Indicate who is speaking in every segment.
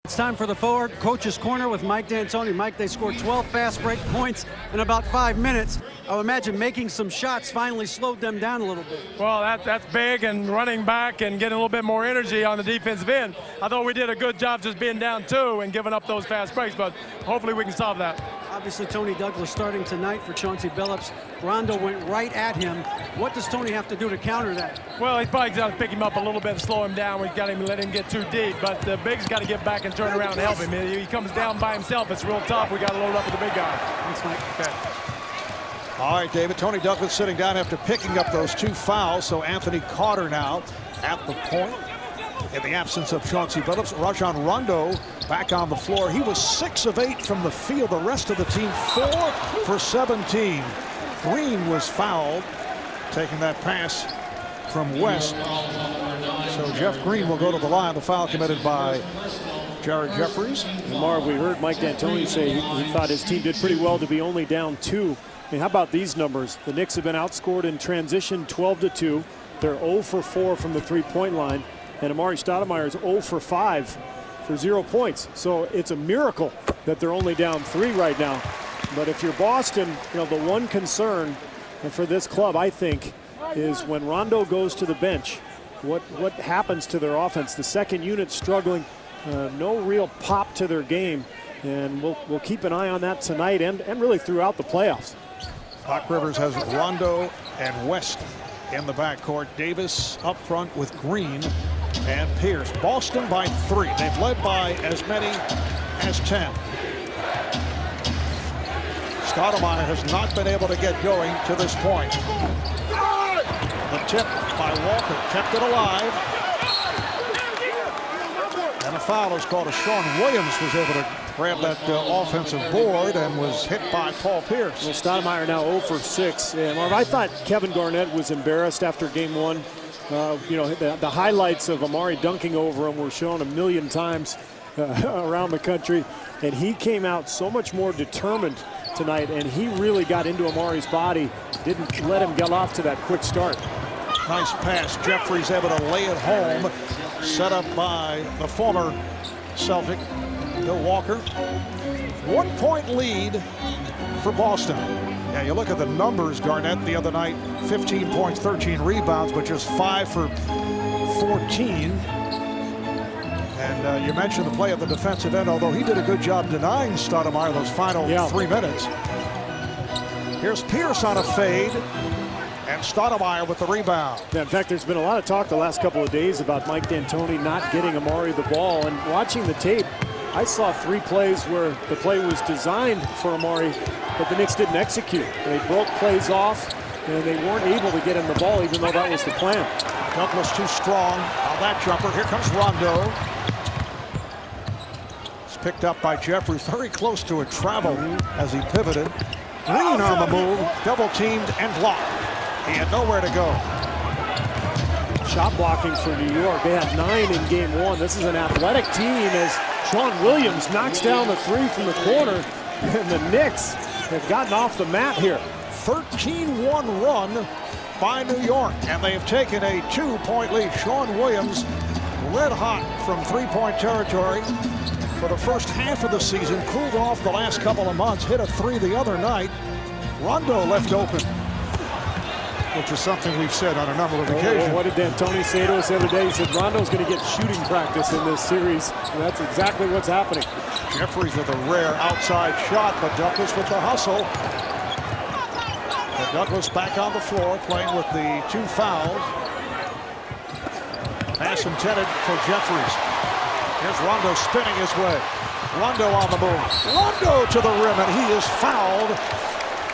Speaker 1: It's time for the Forward Coach's Corner with Mike D'Antoni. Mike, they scored 12 fast break points in about 5 minutes. I would imagine making some shots finally slowed them down a little bit.
Speaker 2: Well, that's big, and running back and getting a little bit more energy on the defensive end. I thought we did a good job just being down 2 and giving up those fast breaks, but hopefully we can solve that.
Speaker 1: Obviously, Tony Douglas starting tonight for Chauncey Billups. Rondo went right at him. What does Tony have to do to counter that?
Speaker 2: Well, he's probably got to pick him up a little bit and slow him down. We've got to let him get too deep, but the big's got to get back and turn around and help him. He comes down by himself. It's real tough. We got to load up with the big guy.
Speaker 1: Thanks, Mike.
Speaker 2: Okay.
Speaker 3: All right, David. Tony Douglas sitting down after picking up those 2 fouls. So Anthony Carter now at the point. In the absence of Chauncey Billups, Rajon Rondo back on the floor. He was 6 of 8 from the field. The rest of the team 4 for 17. Green was fouled, taking that pass from West. So Jeff Green will go to the line. The foul committed by Jared Jeffries.
Speaker 4: And Marv, we heard Mike D'Antoni say he thought his team did pretty well to be only down 2. I mean, how about these numbers? The Knicks have been outscored in transition 12-2. They're 0 for 4 from the three-point line. And Amari Stoudemire is 0 for 5 for 0 points. So it's a miracle that they're only down 3 right now. But if you're Boston, you know, the one concern for this club, I think, is when Rondo goes to the bench, what happens to their offense? The second unit struggling, no real pop to their game. And we'll keep an eye on that tonight and really throughout the playoffs.
Speaker 3: Doc Rivers has Rondo and West in the backcourt. Davis up front with Green and Pierce. Boston by 3. They've led by as many as 10. Stoudemire has not been able to get going to this point. The tip by Walker kept it alive. And a foul is called as Sean Williams was able to grab that offensive board and was hit by Paul Pierce.
Speaker 4: Well, Stoudemire now 0 for 6. And Marv, I thought Kevin Garnett was embarrassed after game 1. You know, the highlights of Amari dunking over him were shown a million times around the country. And he came out so much more determined tonight, and he really got into Amari's body, didn't let him get off to that quick start.
Speaker 3: Nice pass. Jeffries able to lay it home. Set up by the former Celtic, Bill Walker. 1-point lead for Boston. Yeah, you look at the numbers, Garnett the other night, 15 points, 13 rebounds, but just 5 for 14. And you mentioned the play at the defensive end, although he did a good job denying Stoudemire those final 3 minutes. Here's Pierce on a fade, and Stoudemire with the rebound.
Speaker 4: Yeah, in fact, there's been a lot of talk the last couple of days about Mike D'Antoni not getting Amari the ball. And watching the tape, I saw 3 plays where the play was designed for Amari, but the Knicks didn't execute. They broke plays off, and they weren't able to get him the ball, even though that was the plan.
Speaker 3: Douglas too strong on that jumper. Here comes Rondo. It's picked up by Jeffries, very close to a travel as he pivoted. Green on the move, double teamed and blocked. He had nowhere to go.
Speaker 4: Shot blocking for New York. They had 9 in game 1. This is an athletic team as Sean Williams knocks down the 3 from the corner. And the Knicks have gotten off the mat here.
Speaker 3: 13-1 run by New York, and they have taken a 2-point lead. Sean Williams red hot from 3-point territory for the first half of the season. Cooled off the last couple of months. Hit a 3 the other night. Rondo left open, which is something we've said on a number of occasions.
Speaker 4: What did D'Antoni say to us the other day? He said Rondo's going to get shooting practice in this series, and that's exactly what's happening.
Speaker 3: Jeffries with a rare outside shot, but Douglas with the hustle. And Douglas back on the floor, playing with the 2 fouls. Pass intended for Jeffries. Here's Rondo spinning his way. Rondo on the move. Rondo to the rim, and he is fouled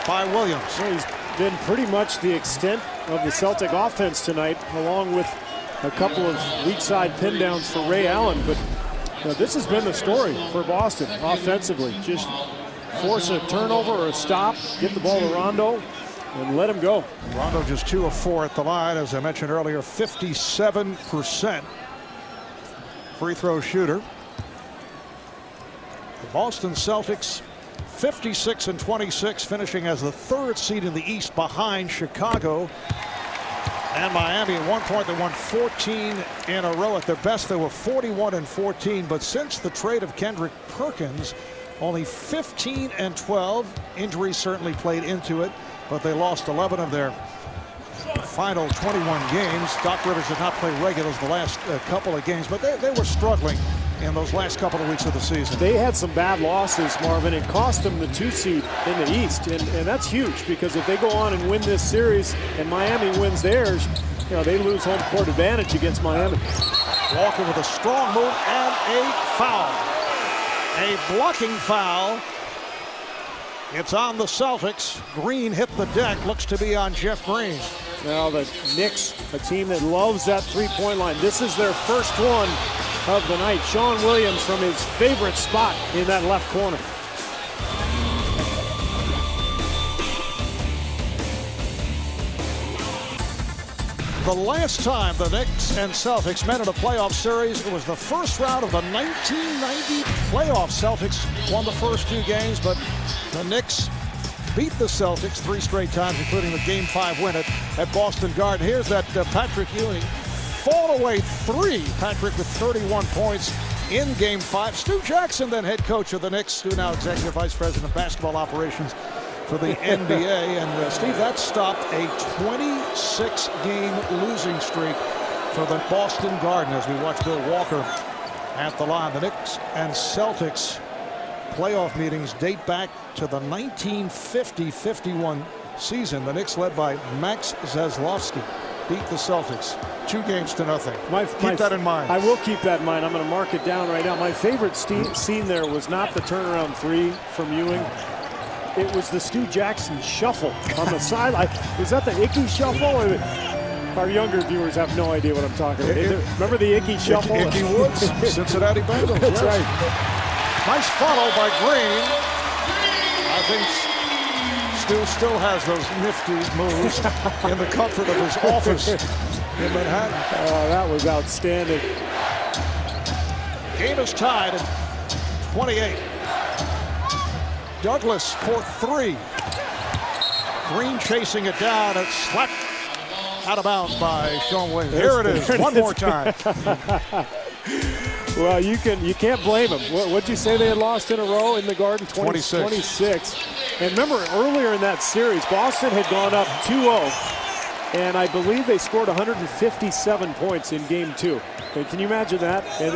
Speaker 3: by Williams.
Speaker 4: Well, he's been pretty much the extent of the Celtic offense tonight, along with a couple of weak side pin downs for Ray Allen. But you know, this has been the story for Boston offensively. Just force a turnover or a stop, get the ball to Rondo, and let him go.
Speaker 3: Rondo just 2 of 4 at the line. As I mentioned earlier, 57% free throw shooter. The Boston Celtics 56-26, finishing as the 3rd seed in the East behind Chicago And Miami at one point they won 14 in a row. At their best they were 41-14, but since the trade of Kendrick Perkins, only 15-12. Injuries certainly played into it, but they lost 11 of their final 21 games. Doc Rivers did not play regulars the last couple of games, but they were struggling in those last couple of weeks of the season.
Speaker 4: They had some bad losses, Marvin. It cost them the 2 seed in the East, and that's huge, because if they go on and win this series and Miami wins theirs, you know, they lose home court advantage against Miami.
Speaker 3: Walker with a strong move and a foul. A blocking foul. It's on the Celtics. Green hit the deck. Looks to be on Jeff Green.
Speaker 4: Now the Knicks, a team that loves that three-point line. This is their first one of the night. Sean Williams from his favorite spot in that left corner.
Speaker 3: The last time the Knicks and Celtics met in a playoff series, it was the first round of the 1990 playoffs. Celtics won the first 2 games, but the Knicks beat the Celtics 3 straight times, including the Game 5 win at Boston Garden. Here's that Patrick Ewing fall away 3. Patrick with 31 points in Game 5. Stu Jackson, then head coach of the Knicks, Stu now executive vice president of basketball operations for the NBA. And Steve, that stopped a 26-game losing streak for the Boston Garden as we watch Bill Walker at the line. The Knicks and Celtics playoff meetings date back to the 1950-51 season. The Knicks, led by Max Zaslavsky, beat the Celtics 2-0. Keep that in mind.
Speaker 4: I will keep that in mind. I'm going to mark it down right now. My favorite scene there was not the turnaround 3 from Ewing. It was the Stu Jackson shuffle on the sideline. Was that the Icky shuffle? Our younger viewers have no idea what I'm talking about. Remember the Icky shuffle?
Speaker 3: Icky Woods, Cincinnati Bengals.
Speaker 4: That's right.
Speaker 3: Nice follow by Green. I think Stu still has those nifty moves in the comfort of his office in Manhattan.
Speaker 4: Oh, that was outstanding.
Speaker 3: Game is tied at 28. Douglas for 3. Green chasing it down. It's slapped out of bounds by Sean Williams. Here it is, one more time.
Speaker 4: Well, you can't blame them. What'd you say they had lost in a row in the Garden? 26. And remember, earlier in that series, Boston had gone up 2-0, and I believe they scored 157 points in Game 2. And can you imagine that? And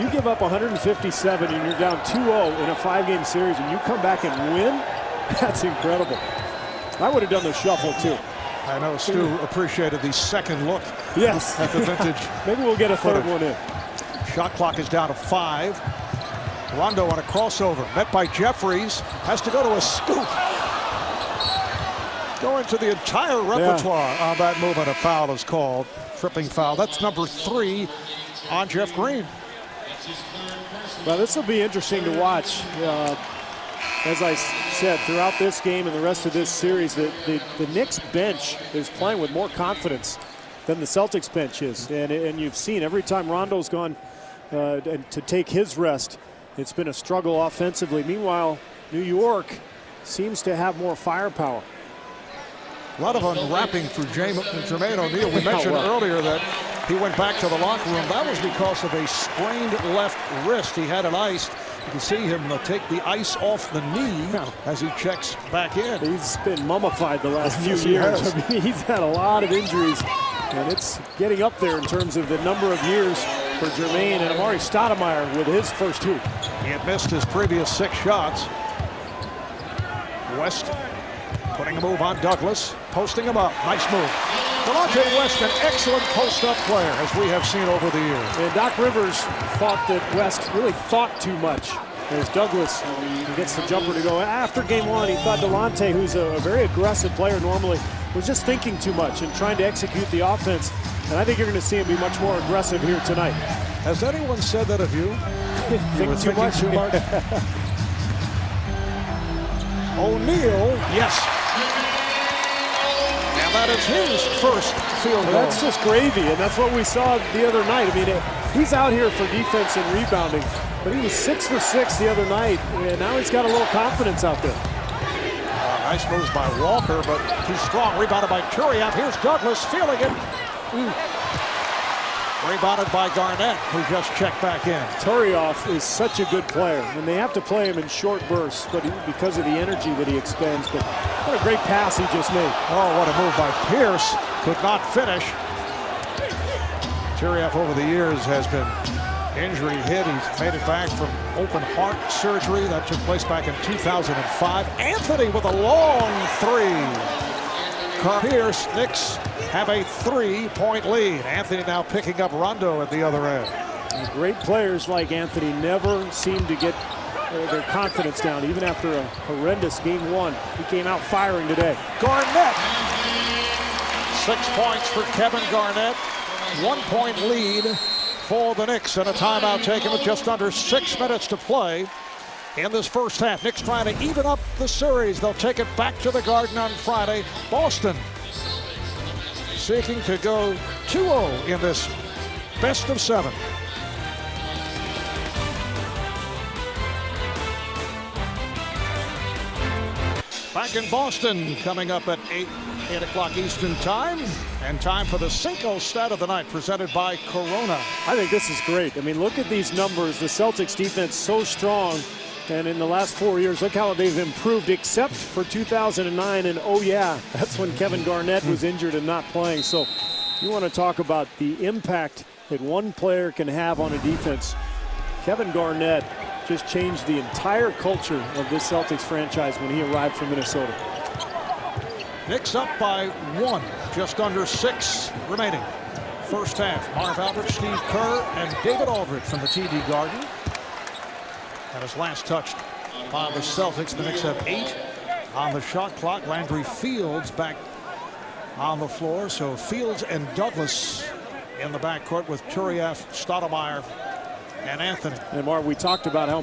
Speaker 4: you give up 157 and you're down 2-0 in a 5-game series, and you come back and win? That's incredible. I would have done the shuffle too.
Speaker 3: I know Stu appreciated the second look.
Speaker 4: Yes.
Speaker 3: At the vintage.
Speaker 4: Maybe we'll get a third one in.
Speaker 3: Shot clock is down to 5. Rondo on a crossover, met by Jeffries, has to go to a scoop. Going to the entire repertoire on that movement. A foul is called. Tripping foul. That's number 3 on Jeff Green.
Speaker 4: Well, this will be interesting to watch. As I said, throughout this game and the rest of this series, the Knicks bench is playing with more confidence than the Celtics bench is. And you've seen every time Rondo's gone to take his rest, it's been a struggle offensively. Meanwhile, New York seems to have more firepower.
Speaker 3: A lot of unwrapping for Jermaine O'Neal. We mentioned earlier that he went back to the locker room. That was because of a sprained left wrist. He had it iced. You can see him take the ice off the knee as he checks back in.
Speaker 4: He's been mummified the last few years. I mean, he's had a lot of injuries, and it's getting up there in terms of the number of years for Jermaine. And Amari Stoudemire with his first 2.
Speaker 3: He had missed his previous 6 shots. West putting a move on Douglas, posting him up. Nice move. Delonte West, an excellent post-up player, as we have seen over the years.
Speaker 4: And Doc Rivers thought that West really thought too much. As Douglas gets the jumper to go. After Game 1, he thought Delonte, who's a very aggressive player normally, was just thinking too much and trying to execute the offense. And I think you're going to see him be much more aggressive here tonight.
Speaker 3: Has anyone said that of you?
Speaker 4: Think too much?
Speaker 3: O'Neal, yes. And that is his first field goal.
Speaker 4: That's just gravy, and that's what we saw the other night. I mean, he's out here for defense and rebounding, but he was 6 for 6 the other night, and now he's got a little confidence out there.
Speaker 3: Nice moves by Walker, but too strong. Rebounded by Turiev. Here's Douglas feeling it. Rebounded by Garnett, who just checked back in.
Speaker 4: Turiev is such a good player, and they have to play him in short bursts, but because of the energy that he expends. But what a great pass he just made.
Speaker 3: Oh, what a move by Pierce. Could not finish. Turiev over the years has been injury hit. He's made it back from open heart surgery. That took place back in 2005. Anthony with a long three. Pierce, Knicks have a 3-point lead. Anthony now picking up Rondo at the other end.
Speaker 4: And great players like Anthony never seem to get their confidence down, even after a horrendous game one. He came out firing today.
Speaker 3: Garnett. 6 points for Kevin Garnett. 1-point lead for the Knicks, and a timeout taken with just under 6 minutes to play in this first half. Knicks trying to even up the series. They'll take it back to the Garden on Friday. Boston seeking to go 2-0 in this best of 7. Back in Boston, coming up at 8 o'clock Eastern time, and time for the Cinco stat of the night, presented by Corona.
Speaker 4: I think this is great. I mean, look at these numbers. The Celtics defense so strong, and in the last 4 years, look how they've improved, except for 2009, and oh yeah, that's when Kevin Garnett was injured and not playing. So you want to talk about the impact that one player can have on a defense. Kevin Garnett just changed the entire culture of this Celtics franchise when he arrived from Minnesota.
Speaker 3: Knicks up by 1, just under 6 remaining. First half, Marv Albert, Steve Kerr, and David Aldridge from the TD Garden. And his last touch by the Celtics. The Knicks have 8 on the shot clock. Landry Fields back on the floor. So Fields and Douglas in the backcourt with Turiev, Stoudemire, and Anthony.
Speaker 4: And Marv, we talked about how